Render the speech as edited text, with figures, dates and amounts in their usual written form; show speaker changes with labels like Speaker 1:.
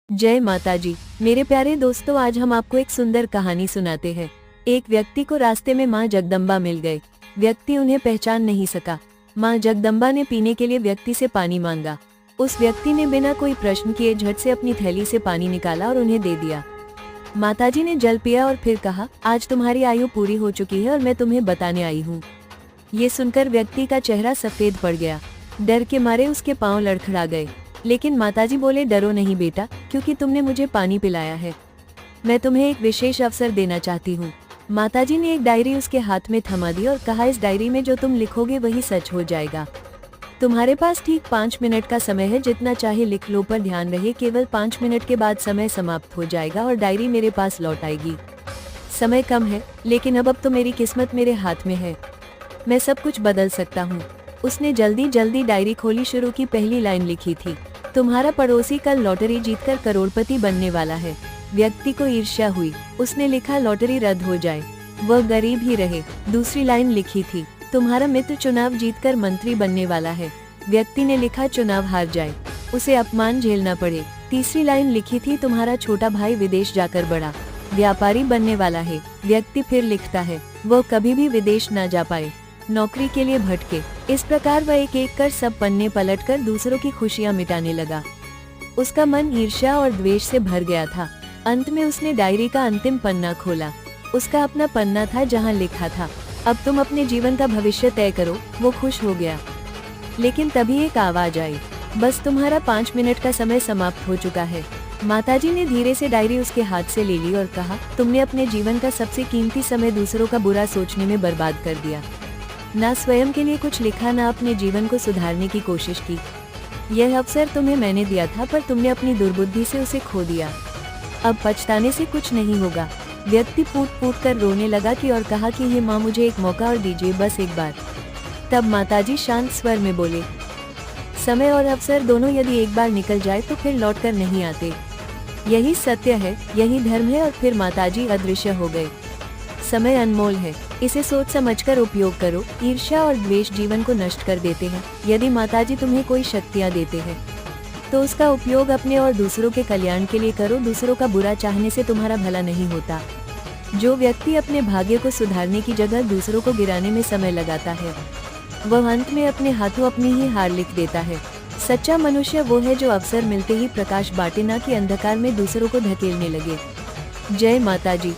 Speaker 1: जय माता जी। मेरे प्यारे दोस्तों, आज हम आपको एक सुंदर कहानी सुनाते हैं। एक व्यक्ति को रास्ते में माँ जगदम्बा मिल गए। व्यक्ति उन्हें पहचान नहीं सका। माँ जगदम्बा ने पीने के लिए व्यक्ति से पानी मांगा। उस व्यक्ति ने बिना कोई प्रश्न किए झट से अपनी थैली से पानी निकाला और उन्हें दे दिया। माताजी ने जल पिया और फिर कहा, आज तुम्हारी आयु पूरी हो चुकी है और मैं तुम्हें बताने आई हूँ। ये सुनकर व्यक्ति का चेहरा सफेद पड़ गया। डर के मारे उसके पांव लड़खड़ा गए। लेकिन माताजी बोले, डरो नहीं बेटा, क्योंकि तुमने मुझे पानी पिलाया है। मैं तुम्हें एक विशेष अवसर देना चाहती हूँ। माताजी ने एक डायरी उसके हाथ में थमा दी और कहा, इस डायरी में जो तुम लिखोगे वही सच हो जाएगा। तुम्हारे पास ठीक 5 मिनट का समय है, जितना चाहे लिख लो, पर ध्यान रहे केवल 5 मिनट के बाद समय समाप्त हो जाएगा और डायरी मेरे पास लौट आएगी। समय कम है, लेकिन अब तो मेरी किस्मत मेरे हाथ में है। मैं सब कुछ बदल सकता हूँ। उसने जल्दी जल्दी डायरी खोली। शुरू की पहली लाइन लिखी थी, तुम्हारा पड़ोसी कल लॉटरी जीतकर करोड़पति बनने वाला है। व्यक्ति को ईर्ष्या हुई। उसने लिखा, लॉटरी रद्द हो जाए, वह गरीब ही रहे। दूसरी लाइन लिखी थी, तुम्हारा मित्र चुनाव जीतकर मंत्री बनने वाला है। व्यक्ति ने लिखा, चुनाव हार जाए, उसे अपमान झेलना पड़े। तीसरी लाइन लिखी थी, तुम्हारा छोटा भाई विदेश जाकर बड़ा व्यापारी बनने वाला है। व्यक्ति फिर लिखता है, वह कभी भी विदेश न जा पाए, नौकरी के लिए भटके। इस प्रकार वह एक एक कर सब पन्ने पलटकर दूसरों की खुशियां मिटाने लगा। उसका मन ईर्ष्या और द्वेष से भर गया था। अंत में उसने डायरी का अंतिम पन्ना खोला। उसका अपना पन्ना था जहां लिखा था, अब तुम अपने जीवन का भविष्य तय करो। वो खुश हो गया। लेकिन तभी एक आवाज आई, बस तुम्हारा 5 मिनट का समय समाप्त हो चुका है। माताजी ने धीरे से डायरी उसके हाथ से ले ली और कहा, तुमने अपने जीवन का सबसे कीमती समय दूसरों का बुरा सोचने में बर्बाद कर दिया। ना स्वयं के लिए कुछ लिखा, ना अपने जीवन को सुधारने की कोशिश की। यह अवसर तुम्हें मैंने दिया था, पर तुमने अपनी दुर्बुद्धि से उसे खो दिया। अब पछताने से कुछ नहीं होगा। व्यक्ति फूट फूट कर रोने लगा कि और कहा कि हे माँ, मुझे एक मौका और दीजिए, बस एक बार। तब माताजी शांत स्वर में बोले, समय और अवसर दोनों यदि एक बार निकल जाए तो फिर लौट कर नहीं आते। यही सत्य है, यही धर्म है। और फिर माताजी अदृश्य हो गए। समय अनमोल है, इसे सोच समझकर उपयोग करो। ईर्ष्या और द्वेष जीवन को नष्ट कर देते हैं। यदि माताजी तुम्हें कोई शक्तियाँ देते हैं तो उसका उपयोग अपने और दूसरों के कल्याण के लिए करो। दूसरों का बुरा चाहने से तुम्हारा भला नहीं होता। जो व्यक्ति अपने भाग्य को सुधारने की जगह दूसरों को गिराने में समय लगाता है, वह अंत में अपने हाथों अपनी ही हार लिख देता है। सच्चा मनुष्य वो है जो अवसर मिलते ही प्रकाश बांटे, ना कि अंधकार में दूसरों को धकेलने लगे। जय माता जी।